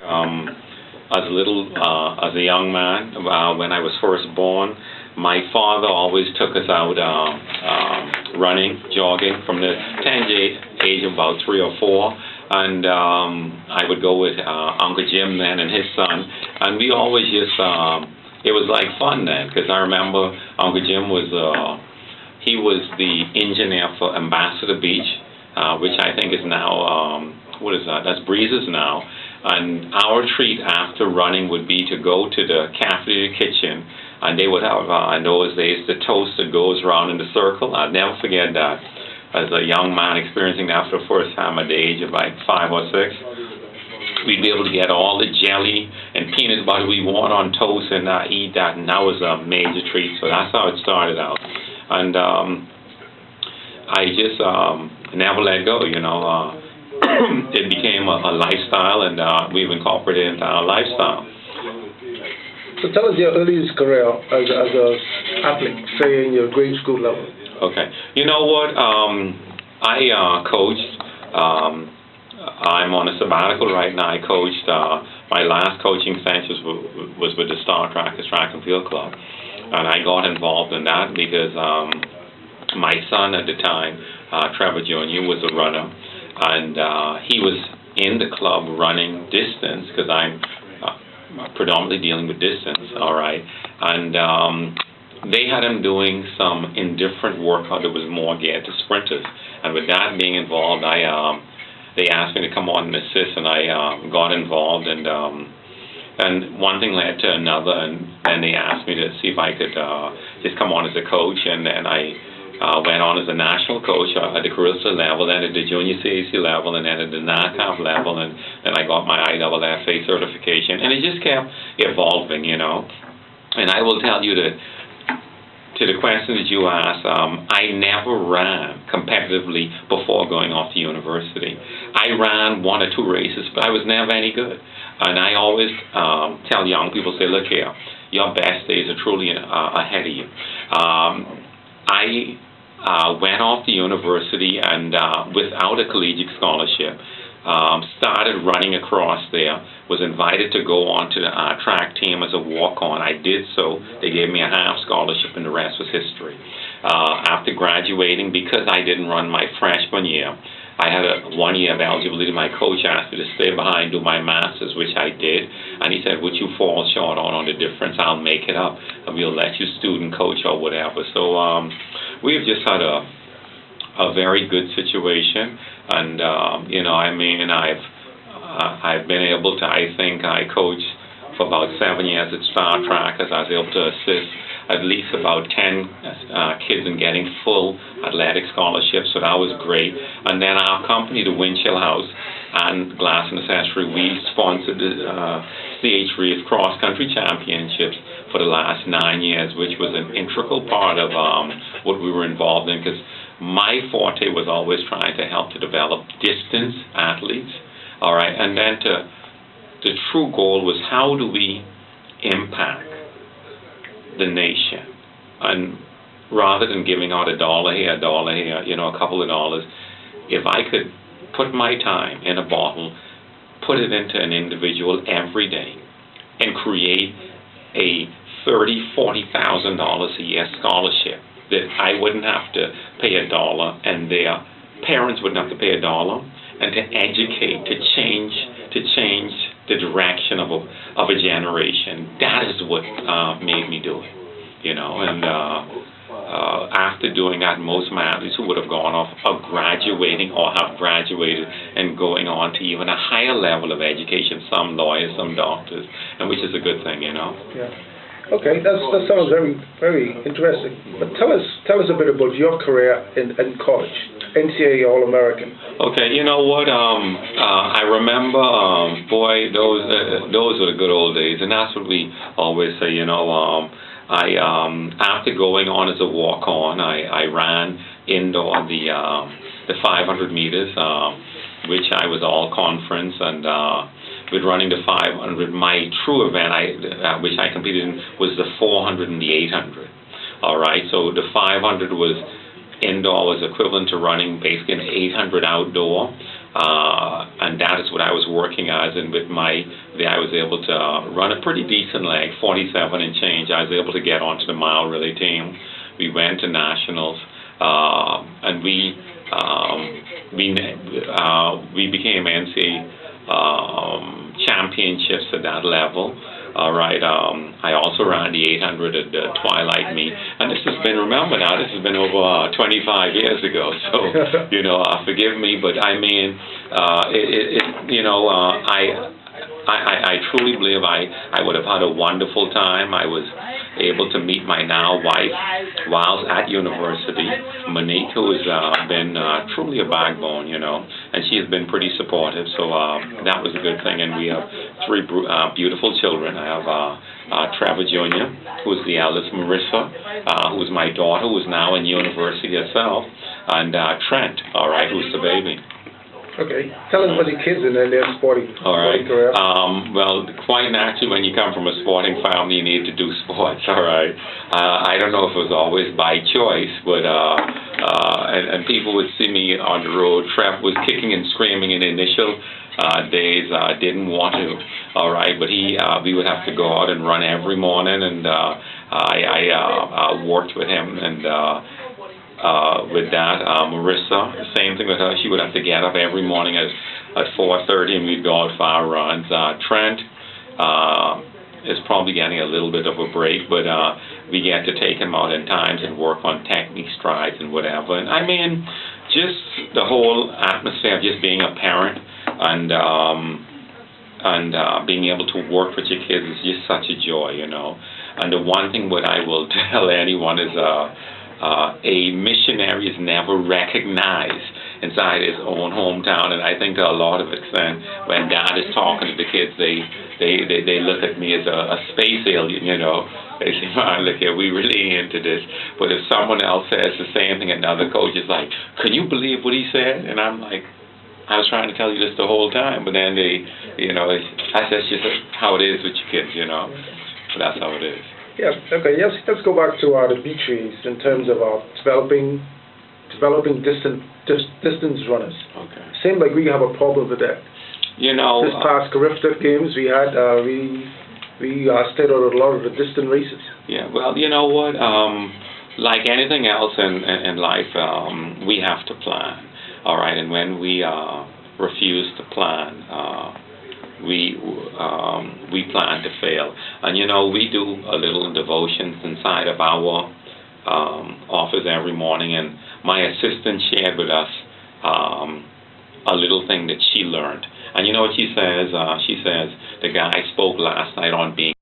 as a young man, when I was first born, my father always took us out running, jogging from the tender age of about 3 or 4. And I would go with Uncle Jim then and his son, and we always just, it was like fun then, because I remember Uncle Jim was, he was the engineer for Ambassador Beach, which I think is now, what is that? That's Breezes now. And our treat after running would be to go to the cafeteria kitchen, and they would have, in those days, the toast that goes around in the circle. I'll never forget that. As a young man experiencing that for the first time at the age of like 5 or 6, we'd be able to get all the jelly and peanut butter we want on toast and eat that, and that was a major treat. So that's how it started out. And I just never let go, you know. It became a lifestyle, and we've incorporated it into our lifestyle. So tell us your earliest career as a athlete, say in your grade school level. Okay. You know what? I coached. I'm on a sabbatical right now. I coached. My last coaching session was with the Star Strachan Field Club, and I got involved in that because my son at the time, Trevor Jr., was a runner, and he was in the club running distance because I'm predominantly dealing with distance. All right, and they had him doing some indifferent workout that was more geared to sprinters. And with that being involved, they asked me to come on and assist, and I got involved. And one thing led to another, and then they asked me to see if I could just come on as a coach. And then I went on as a national coach at the Carissa level, then at the junior CAC level, and then at the NACAP level, and then I got my IAAFA certification. And it just kept evolving, you know. And I will tell you that, to the question that you asked, I never ran competitively before going off to university. I ran 1 or 2 races, but I was never any good. And I always tell young people, say, look here, your best days are truly ahead of you. I went off to university and without a collegiate scholarship, started running across there, was invited to go on to the track team as a walk-on. I did so. They gave me a half scholarship, and the rest was history. After graduating, because I didn't run my freshman year, I had a 1 year of eligibility. My coach asked me to stay behind, do my master's, which I did, and he said, what you fall short on the difference, I'll make it up, and we'll let you student coach or whatever. So we've just had a very good situation, and you know, I mean, I've been able to, I think I coached for about 7 years at Star Trek, as I was able to assist at least about 10 kids in getting full athletic scholarships, so that was great. And then our company, the Winchell House and Glass and Accessory, we sponsored the CH Reef Cross Country Championships for the last 9 years, which was an integral part of what we were involved in, because my forte was always trying to help to develop distance athletes, all right, and then the true goal was, how do we impact the nation? And rather than giving out $1 here, $1 here, you know, a couple of dollars, if I could put my time in a bottle, put it into an individual every day, and create a $30,000, $40,000 a year scholarship that I wouldn't have to pay $1, and their parents wouldn't have to pay $1, and to educate, to change the direction of a generation. That is what made me do it, you know. And after doing that, most of my athletes who would have gone off are graduating or have graduated and going on to even a higher level of education, some lawyers, some doctors, and which is a good thing, you know. Yeah. Okay, that sounds very, very interesting. But tell us a bit about your career in college, NCAA All-American. Okay, you know what? I remember, boy, those were the good old days, and that's what we always say. You know, I after going on as a walk-on, I ran indoor the 500 meters, which I was all conference, and with running the 500, my true event, which I competed in, was the 400 and the 800. All right, so the 500 was indoor, was equivalent to running basically an 800 outdoor, and that is what I was working as. And with my there I was able to run a pretty decent leg, 47 and change. I was able to get onto the mile relay team. We went to nationals, and we became NCAA championships at that level. All right. I also ran the 800 at the Twilight meet, and this has been, remember now, this has been over 25 years ago. So, forgive me, but I mean, I truly believe I would have had a wonderful time. I was able to meet my now wife while at university, Monique, who has been truly a backbone, and she has been pretty supportive. So that was a good thing. And we have three beautiful children. I have Trevor Jr., who is the eldest, Marissa, who is my daughter, who is now in university herself, and Trent, all right, who's the baby. Okay. Tell us about your kids and their sporting career. Well, quite naturally, when you come from a sporting family, you need to do sports, all right? I don't know if it was always by choice, but and people would see me on the road. Trev was kicking and screaming in the initial days. Didn't want to, all right? But we would have to go out and run every morning, and I worked with him, and with that, Marissa, the same thing with her. She would have to get up every morning at 4:30, and we'd go out for our runs. Trent is probably getting a little bit of a break, but we get to take him out in times and work on technique, strides, and whatever. And I mean, just the whole atmosphere of just being a parent and being able to work with your kids is just such a joy, And the one thing what I will tell anyone is, a missionary is never recognized inside his own hometown, and I think that a lot of extent when Dad is talking to the kids, they look at me as a space alien, They say, "Man, look here, we really into this." But if someone else says the same thing, another coach is like, "Can you believe what he said?" And I'm like, "I was trying to tell you this the whole time," but then that's just how it is with your kids, But that's how it is. Yeah, okay, yes, let's go back to the beach race in terms of developing distance runners. Okay. Seems like we have a problem with that. This past Carifta Games, we had, we stayed out a lot of the distant races. Yeah, well, you know what, like anything else in life, we have to plan, all right, and when we refuse to plan, we plan to fail. And we do a little devotions inside of our office every morning, and my assistant shared with us a little thing that she learned. And you know what she says? She says, the guy spoke last night on being